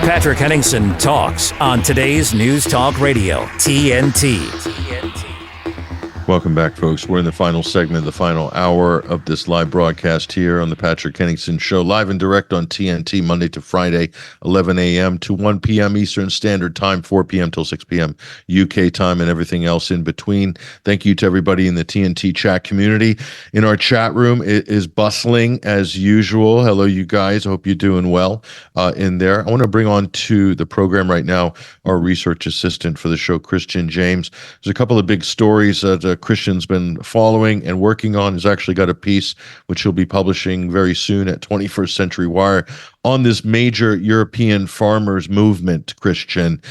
Patrick Henningsen talks on today's News Talk Radio, TNT. Welcome back, folks. We're in the final segment, the final hour of this live broadcast here on the Patrick Henningsen Show, live and direct on TNT, Monday to Friday, 11 a.m. to 1 p.m. Eastern Standard Time, 4 p.m. till 6 p.m. UK time, and everything else in between. Thank you to everybody in the TNT chat community. In our chat room, it is bustling as usual. Hello, you guys. I hope you're doing well in there. I want to bring on to the program right now our research assistant for the show, Kristian James. There's a couple of big stories that Kristian's been following and working on. He's actually got a piece which he'll be publishing very soon at 21st Century Wire on this major European farmers movement, Kristian.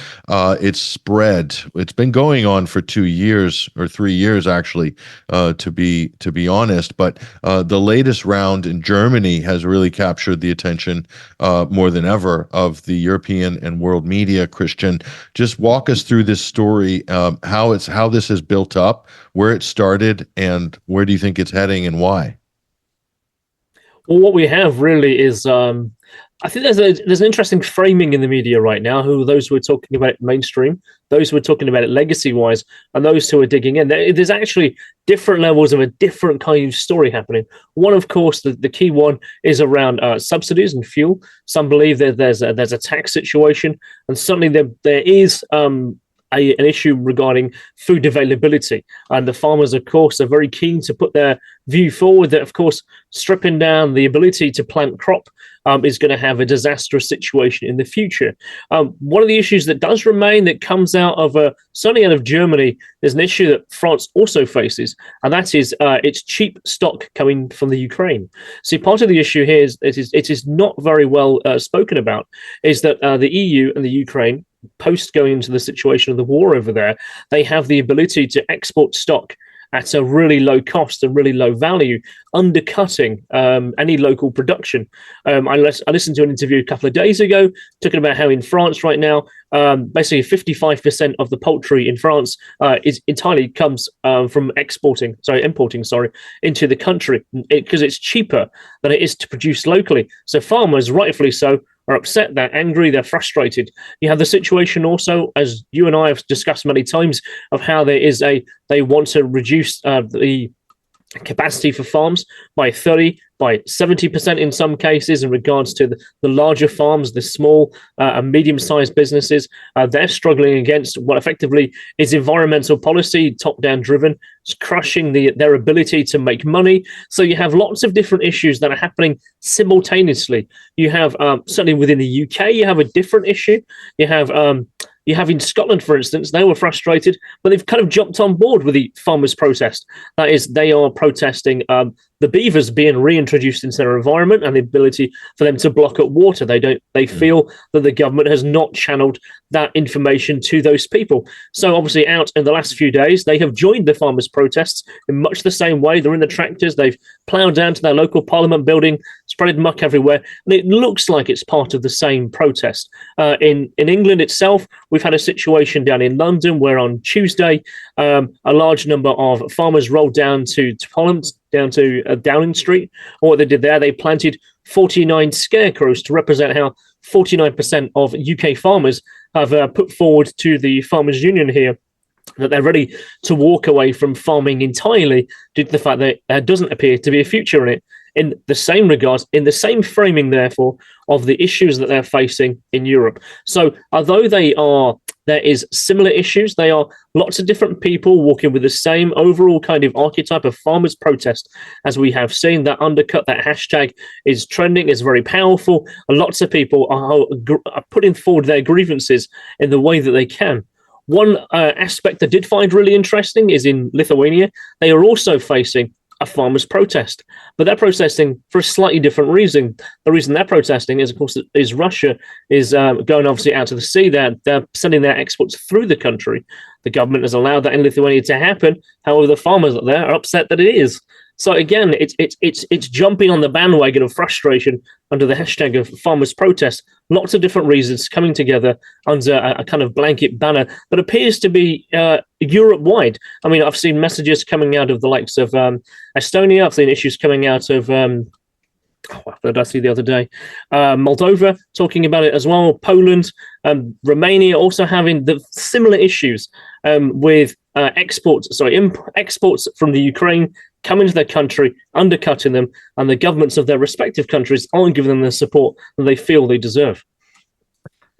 It's spread. It's been going on for 2 years or 3 years, actually, to be honest. But the latest round in Germany has really captured the attention more than ever of the European and world media. Kristian, just walk us through this story, how this has built up, where it started, and where do you think it's heading and why? Well, what we have really is, I think there's an interesting framing in the media right now, those who are talking about it mainstream, those who are talking about it legacy-wise, and those who are digging in. There's actually different levels of a different kind of story happening. One, of course, the key one is around subsidies and fuel. Some believe that there's a tax situation, and certainly there is an issue regarding food availability. And the farmers, of course, are very keen to put their view forward that, of course, stripping down the ability to plant crop is going to have a disastrous situation in the future. One of the issues that does remain that comes out of, certainly out of Germany, there's an issue that France also faces, and that is its cheap stock coming from the Ukraine. See, part of the issue here is it is not very well spoken about, is that the EU and the Ukraine, post going into the situation of the war over there, they have the ability to export stock at a really low cost and really low value, undercutting any local production. I listened to an interview a couple of days ago talking about how in France right now, basically 55% of the poultry in France is entirely comes from importing into the country because it's cheaper than it is to produce locally. So farmers, rightfully so, are upset, they're angry, they're frustrated. You have the situation also, as you and I have discussed many times, of how they want to reduce the capacity for farms by 70% in some cases in regards to the larger farms, the small and medium-sized businesses. They're struggling against what effectively is environmental policy, top-down driven. It's crushing their ability to make money. So you have lots of different issues that are happening simultaneously. You have, certainly within the UK, you have a different issue. You have in Scotland, for instance, they were frustrated, but they've kind of jumped on board with the farmers' protest. That is, they are protesting the beavers being reintroduced into their environment and the ability for them to block up water. They feel that the government has not channeled that information to those people. So obviously out in the last few days, they have joined the farmers' protests in much the same way. They're in the tractors, they've ploughed down to their local parliament building, spread muck everywhere, and it looks like it's part of the same protest. In England itself, we've had a situation down in London where on Tuesday, a large number of farmers rolled down to Parliament, down to Downing Street. And what they did there, they planted 49 scarecrows to represent how 49% of UK farmers have put forward to the Farmers Union here that they're ready to walk away from farming entirely due to the fact that there doesn't appear to be a future in it. In the same regards, in the same framing, therefore, of the issues that they're facing in Europe. So although there is similar issues, they are lots of different people walking with the same overall kind of archetype of farmers' protest, as we have seen. That undercut, that hashtag is trending, is very powerful, and lots of people are putting forward their grievances in the way that they can. One aspect I did find really interesting is in Lithuania, they are also facing a farmers' protest, but they're protesting for a slightly different reason. The reason they're protesting is, of course, is Russia is going obviously out to the sea. They're sending their exports through the country. The government has allowed that in Lithuania to happen. However, the farmers up there are upset that it is. So again, it's jumping on the bandwagon of frustration under the hashtag of farmers' protest. Lots of different reasons coming together under a kind of blanket banner that appears to be Europe-wide. I mean, I've seen messages coming out of the likes of Estonia. I've seen issues coming out of what did I see the other day? Moldova talking about it as well. Poland, Romania also having the similar issues with exports from the Ukraine coming to their country, undercutting them, and the governments of their respective countries aren't giving them the support that they feel they deserve.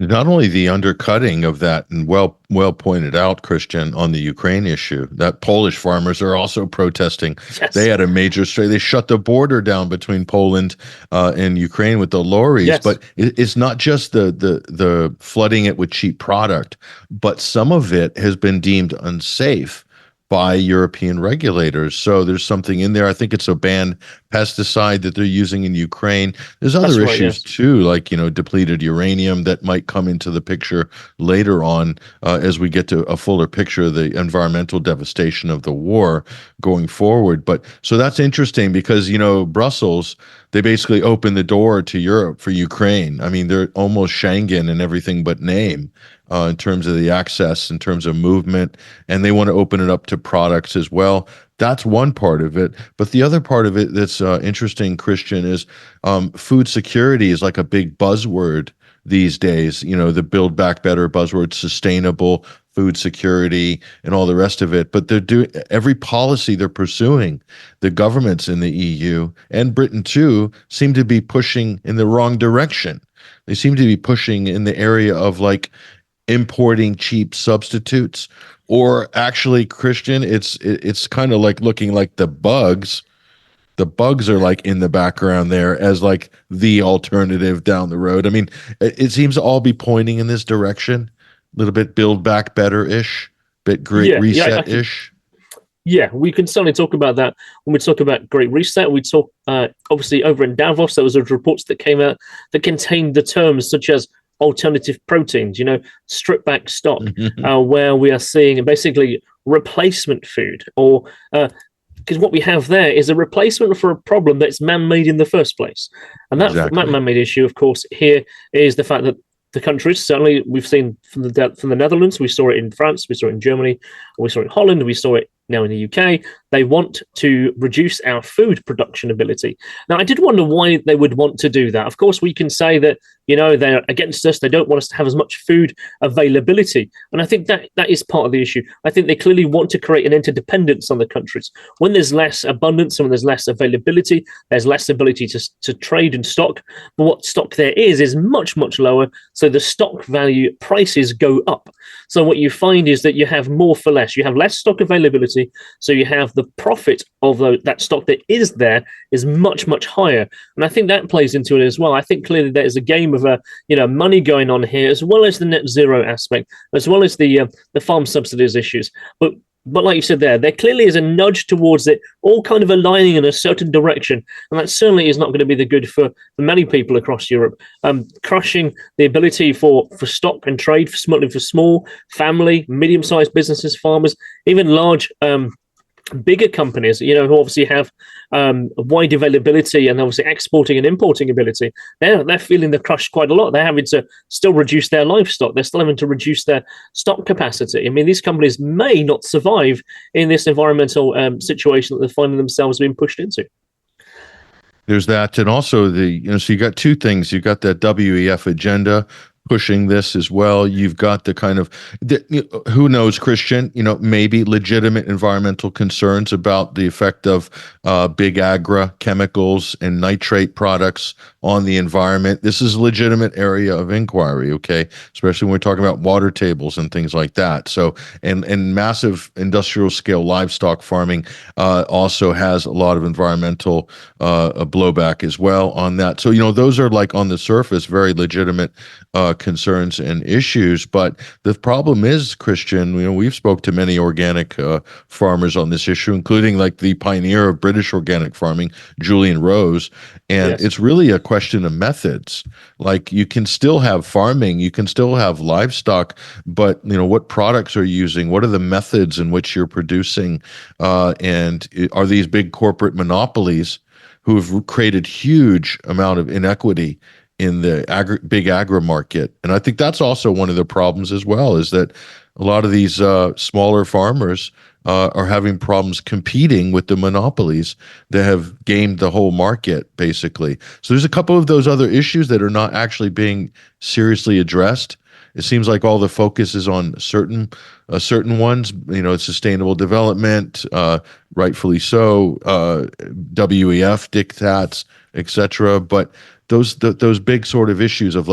Not only the undercutting of that, and well pointed out, Kristian, on the Ukraine issue, that Polish farmers are also protesting. Yes. They had a major strike. They shut the border down between Poland and Ukraine with the lorries. Yes. But it's not just the flooding it with cheap product, but some of it has been deemed unsafe by European regulators. So there's something in there. I think it's a banned pesticide that they're using in Ukraine. There's other issues too, like, depleted uranium that might come into the picture later on as we get to a fuller picture of the environmental devastation of the war going forward. But so that's interesting because, Brussels, they basically opened the door to Europe for Ukraine. I mean, they're almost Schengen and everything but name. In terms of the access, in terms of movement, and they want to open it up to products as well. That's one part of it. But the other part of it that's interesting, Kristian, is food security is like a big buzzword these days. The Build Back Better buzzword, sustainable food security and all the rest of it. But they're doing every policy they're pursuing. The governments in the EU and Britain too seem to be pushing in the wrong direction. They seem to be pushing in the area of like importing cheap substitutes, or actually, Kristian, it's kind of like looking like the bugs. The bugs are like in the background there as like the alternative down the road. I mean, it seems to all be pointing in this direction, a little bit Build Back Better-ish, bit Great Reset-ish. Yeah, we can certainly talk about that when we talk about Great Reset. We talk, obviously, over in Davos, there was reports that came out that contained the terms such as alternative proteins, strip back stock, where we are seeing basically replacement food, or because what we have there is a replacement for a problem that's man-made in the first place. And that man-made issue, of course, here is the fact that the countries, certainly we've seen from the Netherlands, we saw it in France, we saw it in Germany, we saw it in Holland, we saw it now in the UK, they want to reduce our food production ability. Now, I did wonder why they would want to do that. Of course, we can say that, they're against us. They don't want us to have as much food availability. And I think that is part of the issue. I think they clearly want to create an interdependence on the countries. When there's less abundance and when there's less availability, there's less ability to trade and stock. But what stock there is much, much lower. So the stock value prices go up. So what you find is that you have more for less. You have less stock availability. So you have the profit of that stock that is there is much, much higher. And I think that plays into it as well. I think clearly there is a game of money going on here, as well as the net zero aspect, as well as the farm subsidies issues. But like you said there clearly is a nudge towards it, all kind of aligning in a certain direction. And that certainly is not going to be the good for many people across Europe. Crushing the ability for stock and trade, for small family, medium-sized businesses, farmers, even large bigger companies, who obviously have wide availability and obviously exporting and importing ability. They're feeling the crush quite a lot. They're having to still reduce their livestock. They're still having to reduce their stock capacity. I mean, these companies may not survive in this environmental situation that they're finding themselves being pushed into. There's that, and also so you got two things. You got that WEF agenda pushing this as well. You've got the kind of, who knows, Kristian, maybe legitimate environmental concerns about the effect of big Agra chemicals and nitrate products on the environment. This is a legitimate area of inquiry, okay? Especially when we're talking about water tables and things like that. So, and massive industrial scale livestock farming also has a lot of environmental blowback as well on that. So, those are like on the surface, very legitimate concerns and issues. But the problem is, Kristian, we've spoke to many organic farmers on this issue, including like the pioneer of British organic farming, Julian Rose. And yes, it's really a question of methods. Like, you can still have farming, you can still have livestock, but what products are you using? What are the methods in which you're producing? And are these big corporate monopolies who have created huge amount of inequity in the big agri market? And I think that's also one of the problems as well, is that a lot of these smaller farmers are having problems competing with the monopolies that have gamed the whole market, basically. So there's a couple of those other issues that are not actually being seriously addressed. It seems like all the focus is on certain ones, sustainable development, rightfully so, WEF diktats, etc. But those big sort of issues of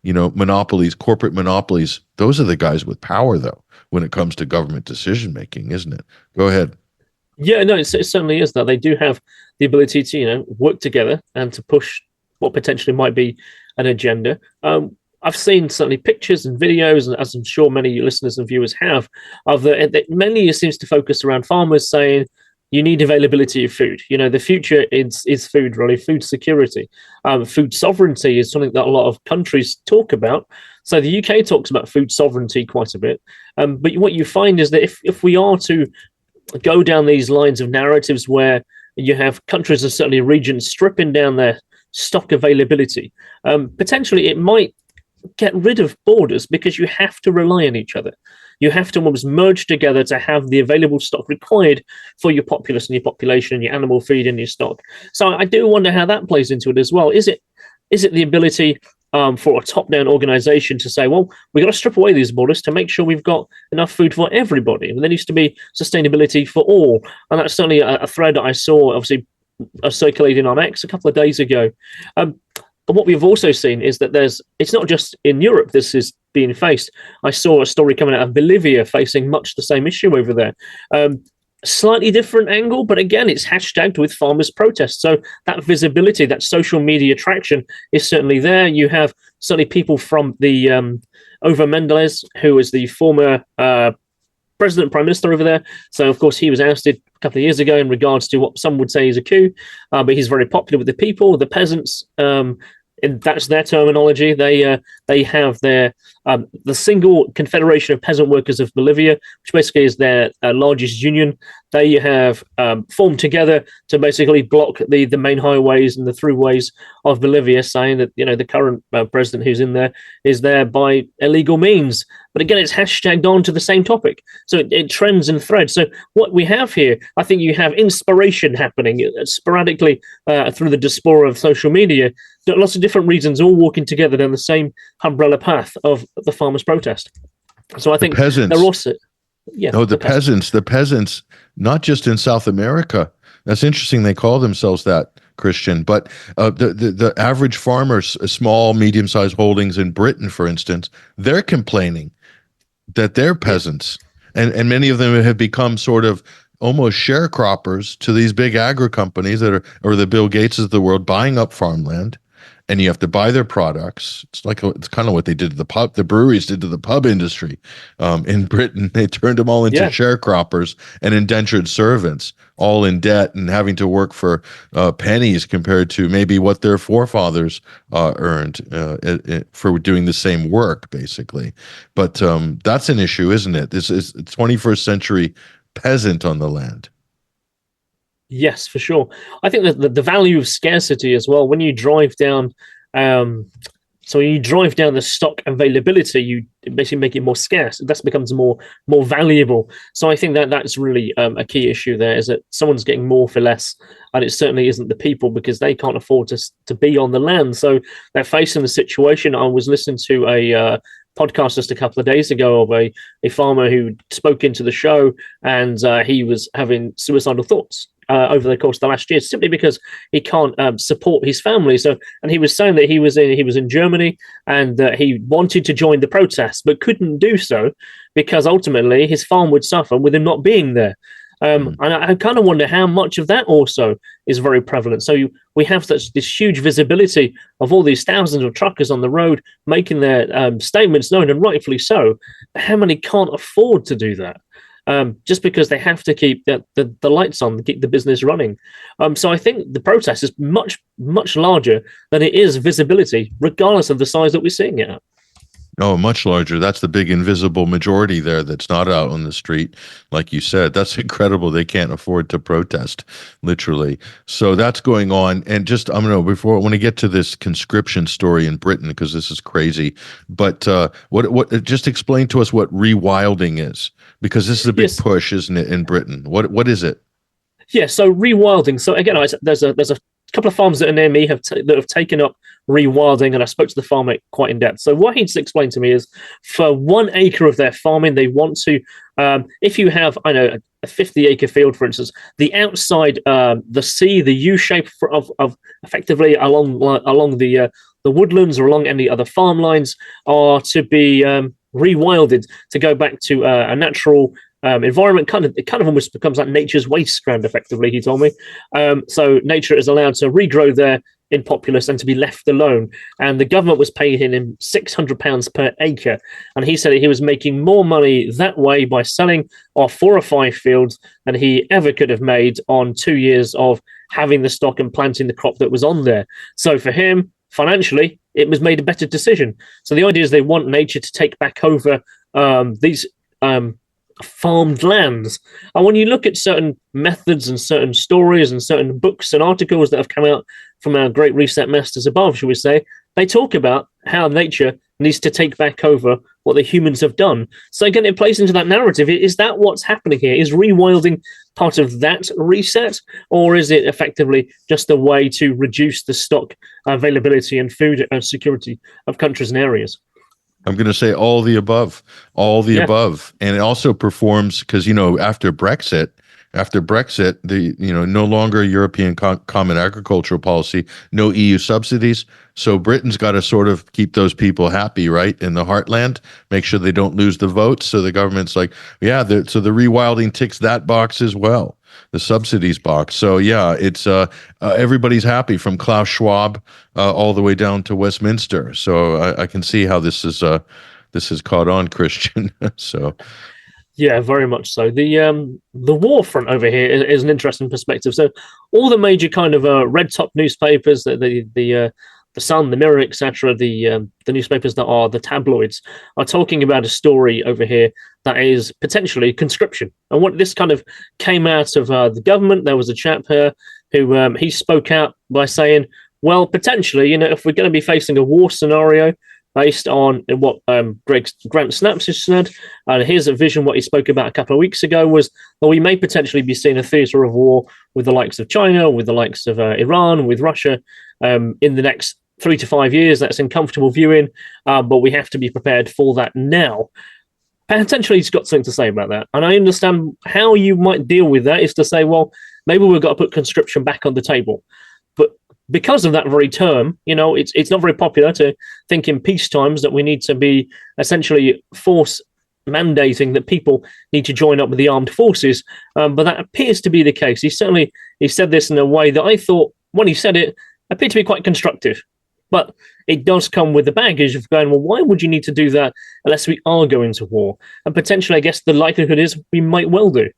monopolies, corporate monopolies, those are the guys with power, though, when it comes to government decision making, isn't it? Go ahead. Yeah, no, it certainly is that they do have the ability to work together and to push what potentially might be an agenda. I've seen certainly pictures and videos, and as I'm sure many listeners and viewers have, of that mainly it seems to focus around farmers saying you need availability of food. The future is food, really, food security. Food sovereignty is something that a lot of countries talk about. So the UK talks about food sovereignty quite a bit. But what you find is that if we are to go down these lines of narratives where you have countries and certainly regions stripping down their stock availability, potentially it might get rid of borders because you have to rely on each other. You have to almost merge together to have the available stock required for your populace and your population and your animal feed and your stock. So I do wonder how that plays into it as well. Is it the ability for a top-down organization to say, well, we've got to strip away these borders to make sure we've got enough food for everybody? And there needs to be sustainability for all. And that's certainly a thread that I saw, obviously, circulating on X a couple of days ago. But what we've also seen is that it's not just in Europe this is being faced. I saw a story coming out of Bolivia facing much the same issue over there. Slightly different angle, but again, it's hashtagged with farmers' protests. So that visibility, that social media traction is certainly there. You have certainly people from the Evo Mendes, who is the former president, prime minister over there. So, of course, he was ousted a couple of years ago in regards to what some would say is a coup, but he's very popular with the people, the peasants. And that's their terminology. They have their the Single Confederation of Peasant Workers of Bolivia, which basically is their largest union. They have formed together to basically block the main highways and the throughways of Bolivia, saying that the current president who's in there is there by illegal means. But again, it's hashtagged on to the same topic, so it trends and threads. So what we have here, I think you have inspiration happening sporadically through the diaspora of social media. Lots of different reasons, all walking together down the same umbrella path of the farmers' protest. So I think peasants. They're also, the peasants, not just in South America. That's interesting. They call themselves that, Kristian. But the average farmers, small, medium-sized holdings in Britain, for instance, they're complaining that they're peasants, and many of them have become sort of almost sharecroppers to these big agri companies that are the Bill Gates of the world, buying up farmland. And you have to buy their products. It's kind of what they did to the breweries did to the pub industry in Britain. They turned them all into sharecroppers and indentured servants, all in debt and having to work for pennies compared to maybe what their forefathers earned for doing the same work, basically. But that's an issue, isn't it? This is 21st century peasant on the land. Yes, for sure. I think that the value of scarcity as well, when you drive down, so when you drive down the stock availability, you basically make it more scarce. That becomes more valuable. So I think that's really a key issue there, is that someone's getting more for less, and it certainly isn't the people, because they can't afford to be on the land. So they're facing the situation. I was listening to a podcast just a couple of days ago of a farmer who spoke into the show, and he was having suicidal thoughts over the course of the last year, simply because he can't support his family. So, and he was saying that he was in Germany, and he wanted to join the protests but couldn't do so because ultimately his farm would suffer with him not being there. And I kind of wonder how much of that also is very prevalent. So we have this huge visibility of all these thousands of truckers on the road making their statements known, and rightfully so. How many can't afford to do that? Just because they have to keep the lights on, keep the business running. So I think the protest is much, much larger than it is visibility, regardless of the size that we're seeing it at. Oh, much larger. That's the big invisible majority there that's not out on the street. Like you said, that's incredible. They can't afford to protest, literally. So that's going on. And just, I want to get to this conscription story in Britain, because this is crazy. But what just explain to us what rewilding is, Because this is a big Yes. push, isn't it, in Britain? What is it? Yeah, so rewilding. So again, there's a couple of farms that are near me that have taken up rewilding, and I spoke to the farmer quite in depth. So what he's explained to me is, for 1 acre of their farming, they want to, if you have, I know, a 50-acre field, for instance, the outside, the sea, the U shape of effectively along the woodlands or along any other farm lines are to be rewilded to go back to a natural environment. It kind of almost becomes like nature's wasteland, effectively, he told me. So nature is allowed to regrow there in populace and to be left alone. And the government was paying him £600 per acre. And he said he was making more money that way by selling off 4 or 5 fields than he ever could have made on 2 years of having the stock and planting the crop that was on there. So for him, financially, it was made a better decision. So the idea is they want nature to take back over these farmed lands. And when you look at certain methods and certain stories and certain books and articles that have come out from our great reset masters above, shall we say, they talk about how nature needs to take back over what the humans have done. So again, it plays into that narrative. Is that what's happening here? Is rewilding part of that reset, or is it effectively just a way to reduce the stock availability and food security of countries and areas? I'm going to say all the above, above. And it also performs because, after Brexit, no longer European common agricultural policy, no EU subsidies. So Britain's got to sort of keep those people happy, right, in the heartland, make sure they don't lose the votes. So the government's like, so the rewilding ticks that box as well, the subsidies box. So yeah, it's everybody's happy from Klaus Schwab all the way down to Westminster. So I can see how this is caught on, Kristian. So. Yeah, very much so. The war front over here is an interesting perspective. So all the major kind of red top newspapers, the Sun, the Mirror, etc., the newspapers that are the tabloids, are talking about a story over here that is potentially conscription. And what this kind of came out of the government, there was a chap here who he spoke out by saying, well, potentially, if we're going to be facing a war scenario, based on what Grant Snaps has said. Here's a vision. What he spoke about a couple of weeks ago was that we may potentially be seeing a theatre of war with the likes of China, with the likes of Iran, with Russia in the next 3 to 5 years. That's uncomfortable viewing, but we have to be prepared for that now. Potentially he's got something to say about that. And I understand how you might deal with that is to say, well, maybe we've got to put conscription back on the table. But because of that very term, it's not very popular to think in peace times that we need to be essentially force mandating that people need to join up with the armed forces. But that appears to be the case. He said this in a way that I thought, when he said it, appeared to be quite constructive. But it does come with the baggage of going, well, why would you need to do that unless we are going to war? And potentially, I guess the likelihood is we might well do.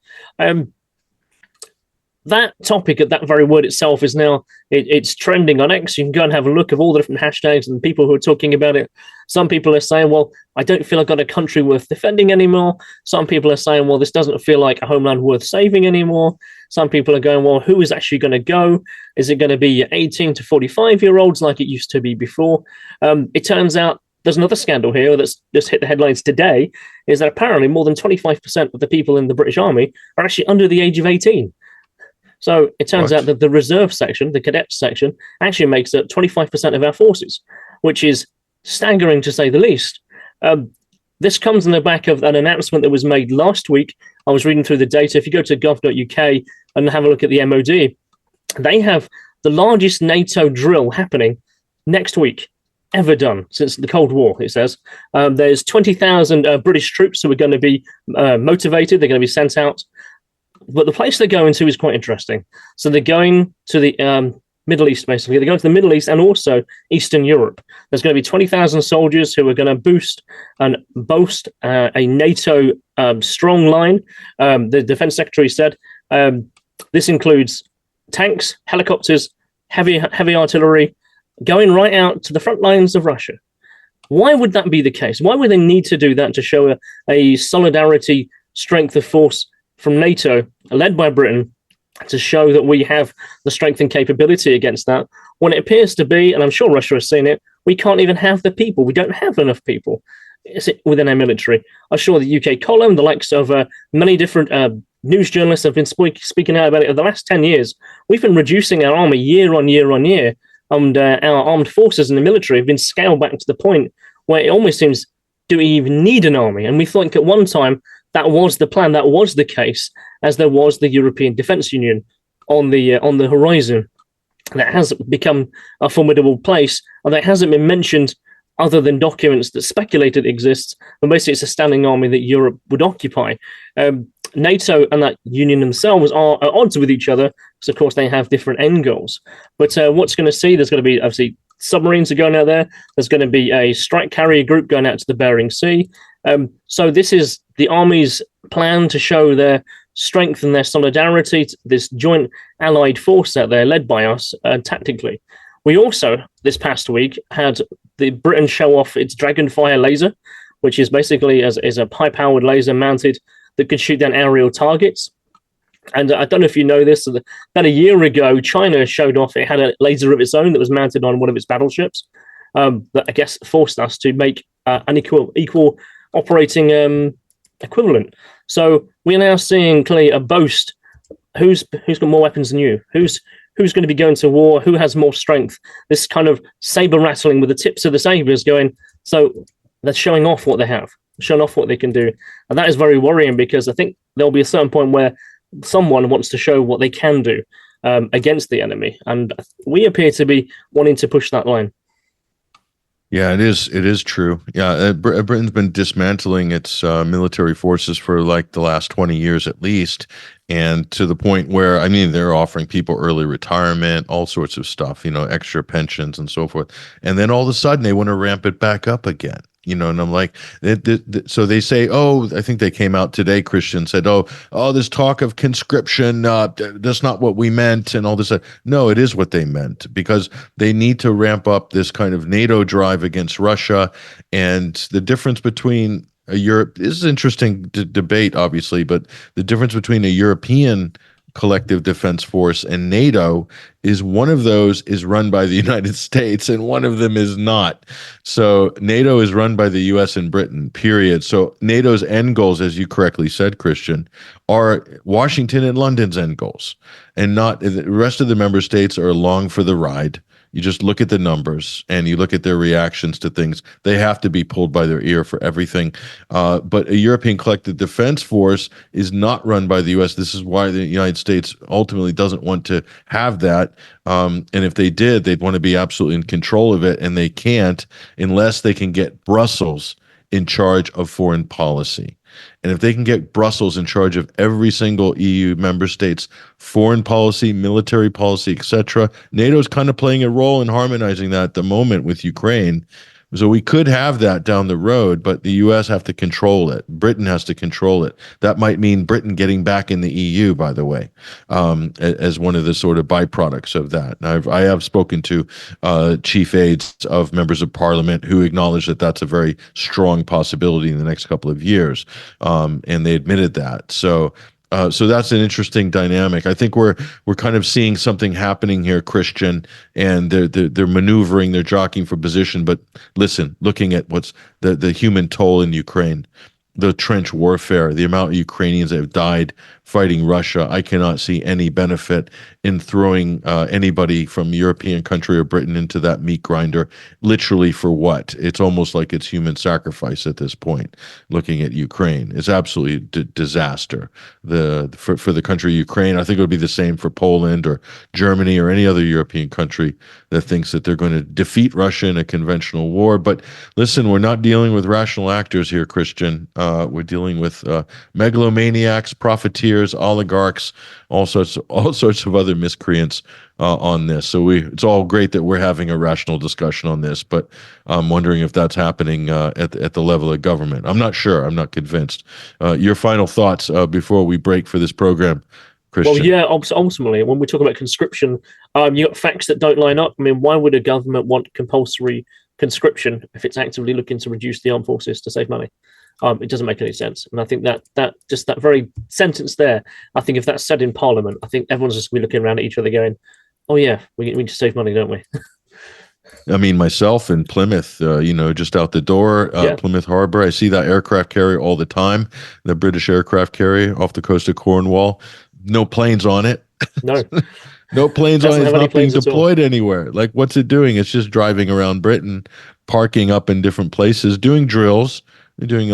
That topic, that very word itself, is now it's trending on X. You can go and have a look of all the different hashtags and people who are talking about it. Some people are saying, well, I don't feel I've got a country worth defending anymore. Some people are saying, well, this doesn't feel like a homeland worth saving anymore. Some people are going, well, who is actually going to go? Is it going to be 18 to 45-year-olds like it used to be before? It turns out there's another scandal here that's just hit the headlines today, is that apparently more than 25% of the people in the British Army are actually under the age of 18. So it turns out that the reserve section, the cadet section, actually makes up 25% of our forces, which is staggering to say the least. This comes on the back of an announcement that was made last week. I was reading through the data. If you go to gov.uk and have a look at the MOD, they have the largest NATO drill happening next week ever done since the Cold War, it says. There's 20,000 British troops who are going to be motivated. They're going to be sent out. But the place they're going to is quite interesting. So they're going to the Middle East, basically. They're going to the Middle East and also Eastern Europe. There's going to be 20,000 soldiers who are going to boost and boast a NATO strong line. The Defense Secretary said this includes tanks, helicopters, heavy artillery, going right out to the front lines of Russia. Why would that be the case? Why would they need to do that to show a solidarity, strength of force from NATO, led by Britain, to show that we have the strength and capability against that, when it appears to be, and I'm sure Russia has seen it, we can't even have the people. We don't have enough people. within our military. I'm sure the UK column, the likes of many different news journalists have been speaking out about it over the last 10 years. We've been reducing our army year on year on year, and our armed forces in the military have been scaled back to the point where it almost seems, do we even need an army? And we think at one time that was the plan, that was the case, as there was the European Defence Union on the horizon. That has become a formidable place, and that hasn't been mentioned other than documents that speculated exists, but basically it's a standing army that Europe would occupy. NATO and that union themselves are at odds with each other, because of course they have different end goals. But what's going to see, there's going to be obviously submarines are going out there, there's going to be a strike carrier group going out to the Bering Sea. So this is the army's plan to show their strength and their solidarity, this joint allied force out there led by us tactically. We also, this past week, had the Britain show off its Dragonfire laser, which is basically is a high-powered laser mounted that could shoot down aerial targets. And I don't know if you know this, about a year ago, China showed off it had a laser of its own that was mounted on one of its battleships that I guess forced us to make an equal operating equivalent. So we're now seeing clearly a boast. Who's got more weapons than you? Who's going to be going to war? Who has more strength? This kind of saber rattling with the tips of the sabers going. So they're showing off what they have, showing off what they can do. And that is very worrying, because I think there'll be a certain point where someone wants to show what they can do against the enemy. And we appear to be wanting to push that line. Yeah, it is true. Yeah, Britain's been dismantling its military forces for like the last 20 years at least, and to the point where, I mean, they're offering people early retirement, all sorts of stuff, extra pensions and so forth. And then all of a sudden they want to ramp it back up again. And I'm like, so they say, I think they came out today, Kristian said, this talk of conscription, that's not what we meant, and all this. No, it is what they meant, because they need to ramp up this kind of NATO drive against Russia. And the difference between this is an interesting debate, obviously, but the difference between a European collective defense force and NATO is one of those is run by the United States and one of them is not. So NATO is run by the US and Britain, period. So NATO's end goals, as you correctly said, Kristian, are Washington and London's end goals, and not the rest of the member states are along for the ride. You just look at the numbers and you look at their reactions to things. They have to be pulled by their ear for everything. But a European collective defense force is not run by the U.S. This is why the United States ultimately doesn't want to have that. And if they did, they'd want to be absolutely in control of it. And they can't unless they can get Brussels in charge of foreign policy. And if they can get Brussels in charge of every single EU member state's foreign policy, military policy, etc., NATO is kind of playing a role in harmonizing that at the moment with Ukraine. So we could have that down the road, but the U.S. have to control it. Britain has to control it. That might mean Britain getting back in the EU, by the way, as one of the sort of byproducts of that. Now, I have spoken to chief aides of members of parliament who acknowledge that that's a very strong possibility in the next couple of years, and they admitted that. So that's an interesting dynamic. I think we're kind of seeing something happening here, Kristian, and they're maneuvering, they're jockeying for position. But listen, looking at what's the human toll in Ukraine, the trench warfare, the amount of Ukrainians that have died fighting Russia, I cannot see any benefit in throwing anybody from European country or Britain into that meat grinder. Literally for what? It's almost like it's human sacrifice at this point. Looking at Ukraine, it's absolutely disaster. For the country Ukraine, I think it would be the same for Poland or Germany or any other European country that thinks that they're going to defeat Russia in a conventional war. But listen, we're not dealing with rational actors here, Kristian. We're dealing with megalomaniacs, profiteers, oligarchs, all sorts of other miscreants on this. So it's all great that we're having a rational discussion on this, but I'm wondering if that's happening at the level of government. I'm not sure. I'm not convinced. Your final thoughts before we break for this program, Kristian? Well, yeah, ultimately, when we talk about conscription, you got facts that don't line up. I mean, why would a government want compulsory conscription if it's actively looking to reduce the armed forces to save money? It doesn't make any sense. And I think that just that very sentence there, I think if that's said in Parliament, I think everyone's just going to be looking around at each other going, oh yeah, we need to save money, don't we? I mean, myself in Plymouth, just out the door, Plymouth Harbor, I see that aircraft carrier all the time, the British aircraft carrier off the coast of Cornwall. No planes on it. No. No planes on it. It's not being deployed anywhere. Like, what's it doing? It's just driving around Britain, parking up in different places, doing drills. They're doing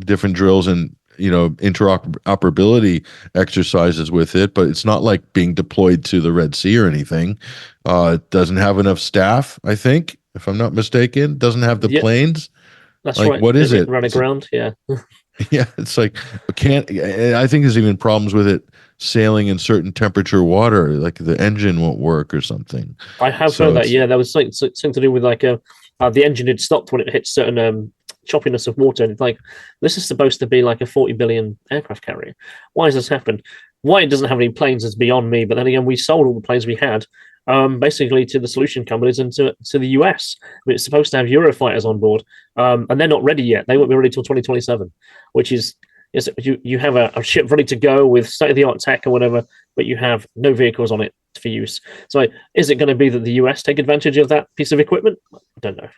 different drills and interoperability exercises with it, but it's not like being deployed to the Red Sea or anything. It doesn't have enough staff, I think, if I'm not mistaken. Doesn't have the planes. That's like, right. What is it? Run aground, yeah. Yeah, it's like I think there's even problems with it sailing in certain temperature water, like the engine won't work or something. I have heard that. Yeah, there was something to do with like the engine had stopped when it hit certain choppiness of water, and it's like, this is supposed to be like a 40 billion aircraft carrier. Why has this happened? Why it doesn't have any planes is beyond me. But then again, we sold all the planes we had basically to the solution companies and to the US. I mean, it's supposed to have Eurofighters on board, and they're not ready yet. They won't be ready till 2027, which is you have a ship ready to go with state-of-the-art tech or whatever, but you have no vehicles on it for use. So is it going to be that the US take advantage of that piece of equipment? I don't know.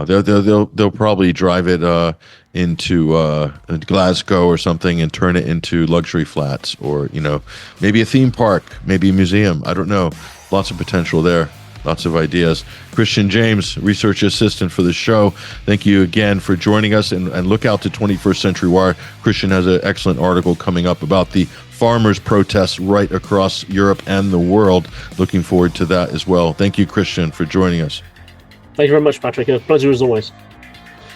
They'll probably drive it into Glasgow or something and turn it into luxury flats, or maybe a theme park, maybe a museum. I don't know. Lots of potential there. Lots of ideas. Kristian James, research assistant for the show. Thank you again for joining us, and look out to 21st Century Wire. Kristian has an excellent article coming up about the farmers' protests right across Europe and the world. Looking forward to that as well. Thank you, Kristian, for joining us. Thank you very much, Patrick. A pleasure as always.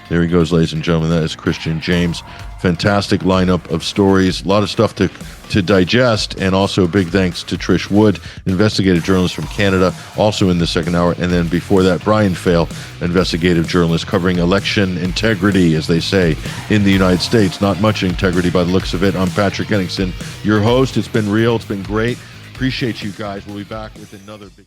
There he goes, ladies and gentlemen. That is Kristian James. Fantastic lineup of stories. A lot of stuff to digest. And also big thanks to Trish Wood, investigative journalist from Canada, also in the second hour. And then before that, Brian Fail, investigative journalist covering election integrity, as they say, in the United States. Not much integrity by the looks of it. I'm Patrick Henningsen, your host. It's been real. It's been great. Appreciate you guys. We'll be back with another big...